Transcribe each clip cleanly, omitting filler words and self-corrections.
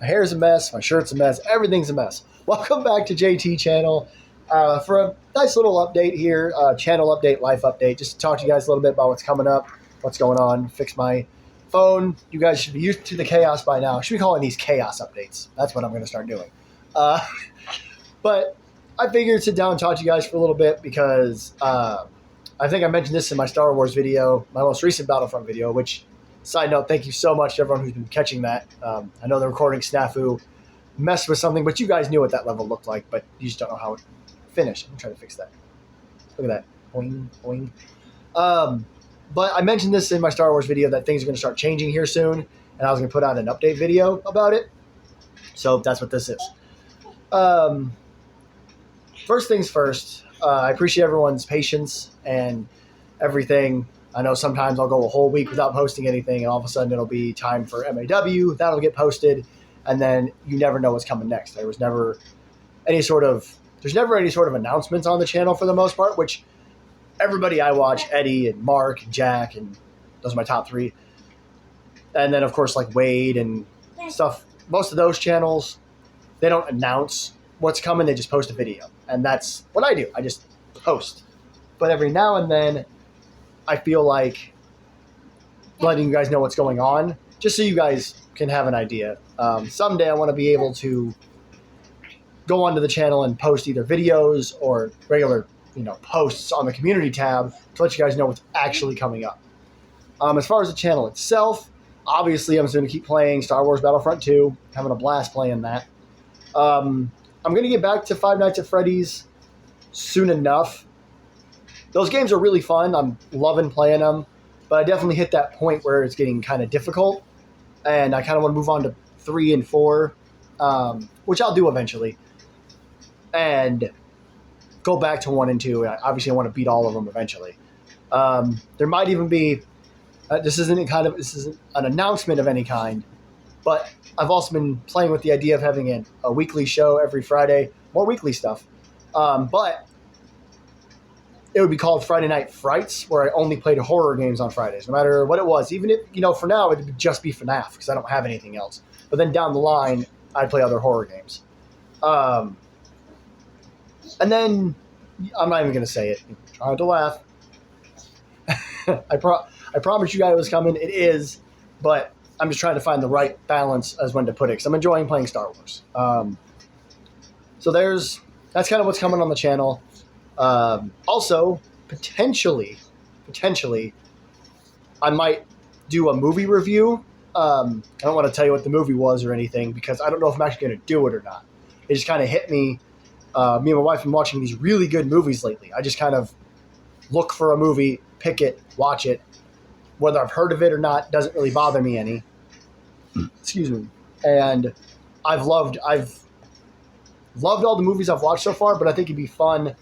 My hair's a mess. My shirt's a mess. Everything's a mess. Welcome back to JT Channel for a nice little update here, channel update, life update, just to talk to you guys a little bit about what's coming up, what's going on, fix my phone. You guys should be used to the chaos by now. I should be calling these chaos updates. That's what I'm going to start doing. But I figured sit down and talk to you guys for a little bit because I think I mentioned this in my Star Wars video, my most recent Battlefront video, which, side note, thank you so much to everyone who's been catching that. I know the recording snafu messed with something, but you guys knew what that level looked like, but you just don't know how it finished. I'm trying to fix that. Look at that. Boing, boing. But I mentioned this in my Star Wars video that things are going to start changing here soon, and I was going to put out an update video about it. So that's what this is. First things first, I appreciate everyone's patience and everything. I know sometimes I'll go a whole week without posting anything, and all of a sudden it'll be time for MAW. That'll get posted, and then you never know what's coming next. There's never any sort of announcements on the channel for the most part, which everybody I watch, Eddie and Mark and Jack, and those are my top three. And then, of course, like Wade and stuff, most of those channels, they don't announce what's coming. They just post a video. And that's what I do. I just post. But every now and then, I feel like letting you guys know what's going on, just so you guys can have an idea. Someday I want to be able to go onto the channel and post either videos or regular, posts on the community tab to let you guys know what's actually coming up. As far as the channel itself, obviously I'm just going to keep playing Star Wars Battlefront 2, having a blast playing that. I'm going to get back to Five Nights at Freddy's soon enough. Those games are really fun. I'm loving playing them, but I definitely hit that point where it's getting kind of difficult, and I kind of want to move on to 3 and 4, which I'll do eventually, and go back to 1 and 2. Obviously, I want to beat all of them eventually. There might even be this isn't an announcement of any kind, but I've also been playing with the idea of having a weekly show every Friday, more weekly stuff. But it would be called Friday Night Frights, where I only played horror games on Fridays, no matter what it was. Even if, for now, it would just be FNAF, because I don't have anything else. But then down the line, I'd play other horror games. And then, I'm not even going to say it. I'm trying to laugh. I promise you guys it was coming. It is, but I'm just trying to find the right balance as when to put it, because I'm enjoying playing Star Wars. So that's kind of what's coming on the channel. Also, potentially, I might do a movie review. I don't want to tell you what the movie was or anything, because I don't know if I'm actually going to do it or not. It just kind of hit me. Me and my wife have been watching these really good movies lately. I just kind of look for a movie, pick it, watch it. Whether I've heard of it or not doesn't really bother me any. Excuse me. And I've loved all the movies I've watched so far, but I think it'd be fun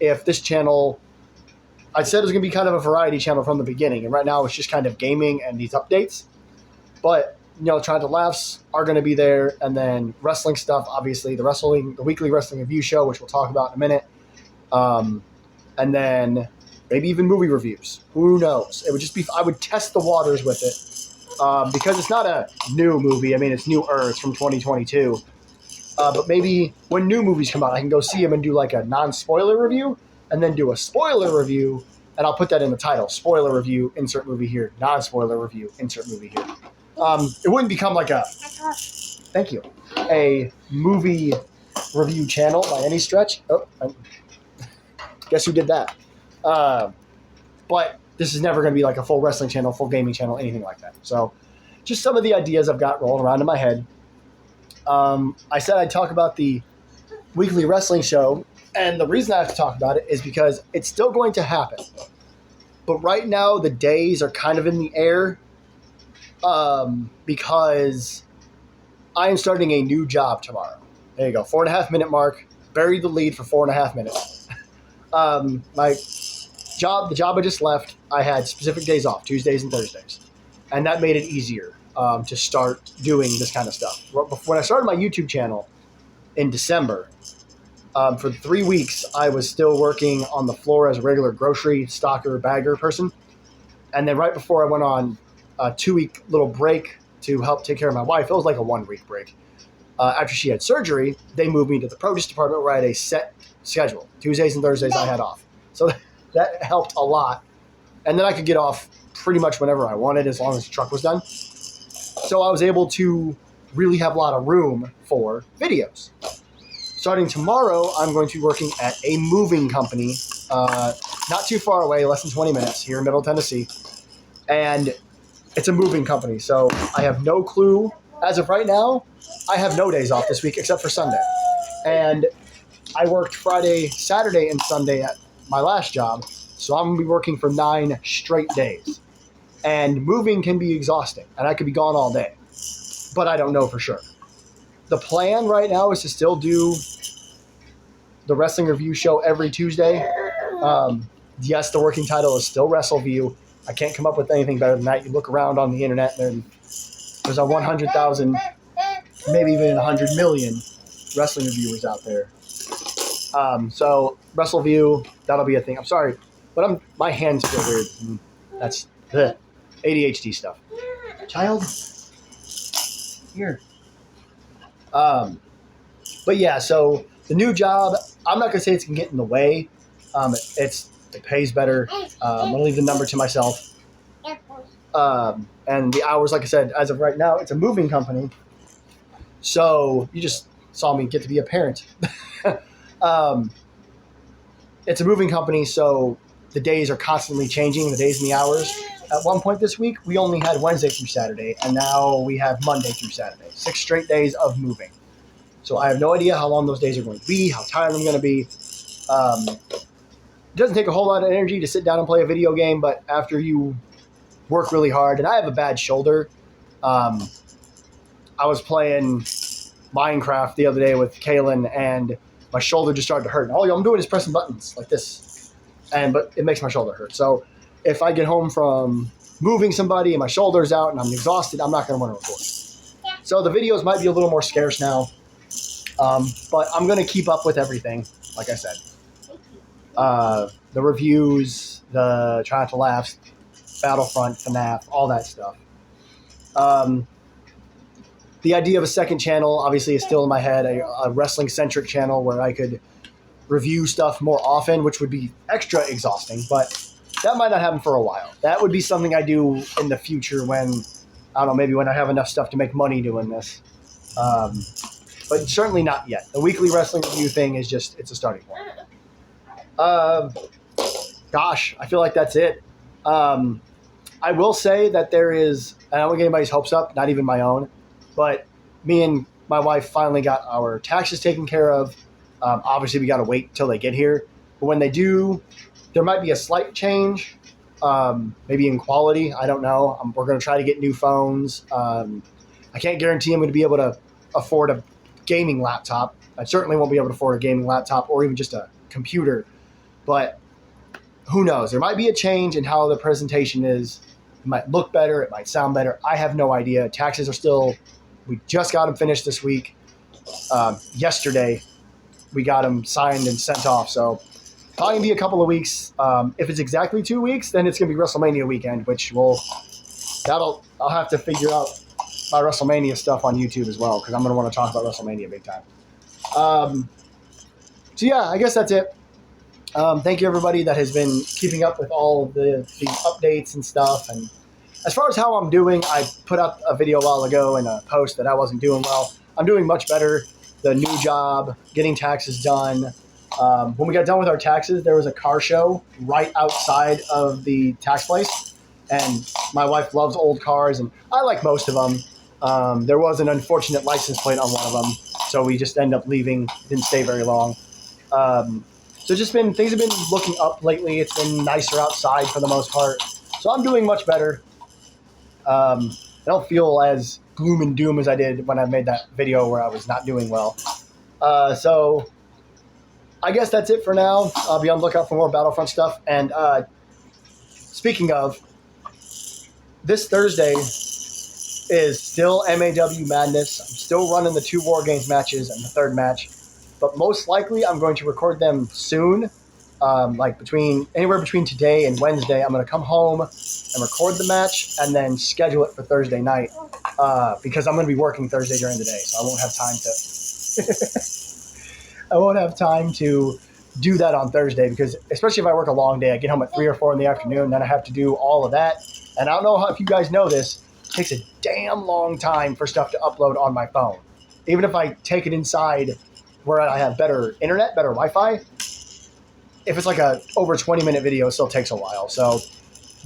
if this channel, I said it was going to be kind of a variety channel from the beginning, and right now it's just kind of gaming and these updates. But, Trying to Laughs are going to be there, and then wrestling stuff, obviously, the weekly wrestling review show, which we'll talk about in a minute. And then maybe even movie reviews. Who knows? It would just be, I would test the waters with it, because it's not a new movie. I mean, it's newer. It's from 2022. But maybe when new movies come out, I can go see them and do like a non-spoiler review, and then do a spoiler review, and I'll put that in the title. Spoiler review, insert movie here. Non-spoiler review, insert movie here. It wouldn't become like a movie review channel by any stretch. Oh, guess who did that? But this is never going to be like a full wrestling channel, full gaming channel, anything like that. So just some of the ideas I've got rolling around in my head. I said I'd talk about the weekly wrestling show, and the reason I have to talk about it is because it's still going to happen. But right now, the days are kind of in the air, because I am starting a new job tomorrow. There you go, 4.5 minute mark, buried the lead for 4.5 minutes. The job I just left, I had specific days off, Tuesdays and Thursdays, and that made it easier to start doing this kind of stuff. When I started my YouTube channel in December, for 3 weeks, I was still working on the floor as a regular grocery stocker bagger person. And then right before I went on a 2-week little break to help take care of my wife. It was like a 1 week break. After she had surgery, they moved me to the produce department where I had a set schedule. Tuesdays and Thursdays I had off. So that helped a lot. And then I could get off pretty much whenever I wanted as long as the truck was done. So I was able to really have a lot of room for videos. Starting tomorrow, I'm going to be working at a moving company, not too far away, less than 20 minutes here in Middle Tennessee. And it's a moving company, so I have no clue. As of right now, I have no days off this week except for Sunday. And I worked Friday, Saturday, and Sunday at my last job, so I'm going to be working for 9 straight days. And moving can be exhausting, and I could be gone all day. But I don't know for sure. The plan right now is to still do the wrestling review show every Tuesday. Yes, the working title is still WrestleView. I can't come up with anything better than that. You look around on the internet, and there's a 100,000, maybe even 100 million wrestling reviewers out there. So WrestleView, that'll be a thing. I'm sorry, but my hands feel weird. That's the ADHD stuff. Child, here. But yeah, so the new job, I'm not gonna say it's gonna get in the way. It pays better. I'm gonna leave the number to myself. And the hours, like I said, as of right now, it's a moving company. So you just saw me get to be a parent. It's a moving company, so the days are constantly changing, the days and the hours. At one point this week, we only had Wednesday through Saturday, and now we have Monday through Saturday. 6 straight days of moving. So I have no idea how long those days are going to be, how tired I'm going to be. It doesn't take a whole lot of energy to sit down and play a video game, but after you work really hard, and I have a bad shoulder. I was playing Minecraft the other day with Kaylin, and my shoulder just started to hurt. And all I'm doing is pressing buttons like this, but it makes my shoulder hurt. So if I get home from moving somebody and my shoulder's out and I'm exhausted, I'm not going to want to record. So the videos might be a little more scarce now, but I'm going to keep up with everything, like I said. The reviews, the Trying to Laughs, Battlefront, FNAF, all that stuff. The idea of a second channel obviously is still in my head, a wrestling-centric channel where I could review stuff more often, which would be extra exhausting, but that might not happen for a while. That would be something I do in the future when, I don't know, maybe when I have enough stuff to make money doing this. But certainly not yet. The weekly wrestling review thing is just, it's a starting point. Gosh, I feel like that's it. I will say that there is, I don't want to get anybody's hopes up, not even my own, but me and my wife finally got our taxes taken care of. Obviously, we got to wait until they get here. But when they do, there might be a slight change, maybe in quality. I don't know. We're going to try to get new phones. I can't guarantee I'm going to be able to afford a gaming laptop. I certainly won't be able to afford a gaming laptop or even just a computer. But who knows? There might be a change in how the presentation is. It might look better. It might sound better. I have no idea. Taxes are still, we just got them finished this week. Yesterday, we got them signed and sent off. So probably going to be a couple of weeks. If it's exactly 2 weeks, then it's going to be WrestleMania weekend, which I'll have to figure out my WrestleMania stuff on YouTube as well, because I'm going to want to talk about WrestleMania big time. So yeah, I guess that's it. Thank you everybody that has been keeping up with all of the updates and stuff. And as far as how I'm doing, I put out a video a while ago and a post that I wasn't doing well. I'm doing much better. The new job, getting taxes done. When we got done with our taxes, there was a car show right outside of the tax place. And my wife loves old cars, and I like most of them. There was an unfortunate license plate on one of them, so we just ended up leaving. Didn't stay very long. So things have been looking up lately. It's been nicer outside for the most part. So I'm doing much better. I don't feel as gloom and doom as I did when I made that video where I was not doing well. So I guess that's it for now. I'll be on the lookout for more Battlefront stuff. And speaking of, this Thursday is still MAW Madness. I'm still running the 2 War Games matches and the 3rd match. But most likely, I'm going to record them soon. like anywhere between today and Wednesday, I'm going to come home and record the match and then schedule it for Thursday night because I'm going to be working Thursday during the day, so I won't have time to. I won't have time to do that on Thursday because, especially if I work a long day, I get home at 3 or 4 in the afternoon, then I have to do all of that. And I don't know if you guys know this, it takes a damn long time for stuff to upload on my phone. Even if I take it inside where I have better internet, better Wi-Fi, if it's like a over 20-minute video, it still takes a while. So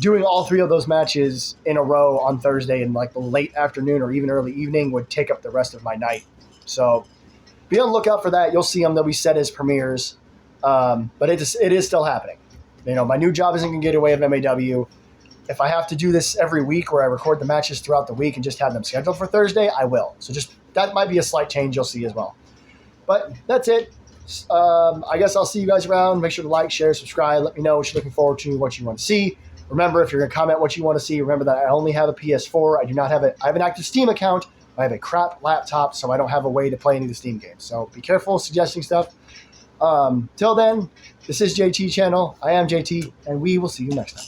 doing all 3 of those matches in a row on Thursday in like the late afternoon or even early evening would take up the rest of my night. So be on the lookout for that. You'll see them. They'll be set as premieres. But it is still happening. You know, my new job isn't going to get away of MAW. If I have to do this every week where I record the matches throughout the week and just have them scheduled for Thursday, I will. So that might be a slight change you'll see as well. But that's it. I guess I'll see you guys around. Make sure to like, share, subscribe. Let me know what you're looking forward to, what you want to see. Remember, if you're going to comment what you want to see, remember that I only have a PS4. I do not have I have an active Steam account. I have a crap laptop, so I don't have a way to play any of the Steam games. So be careful suggesting stuff. Till then, this is JT Channel. I am JT, and we will see you next time.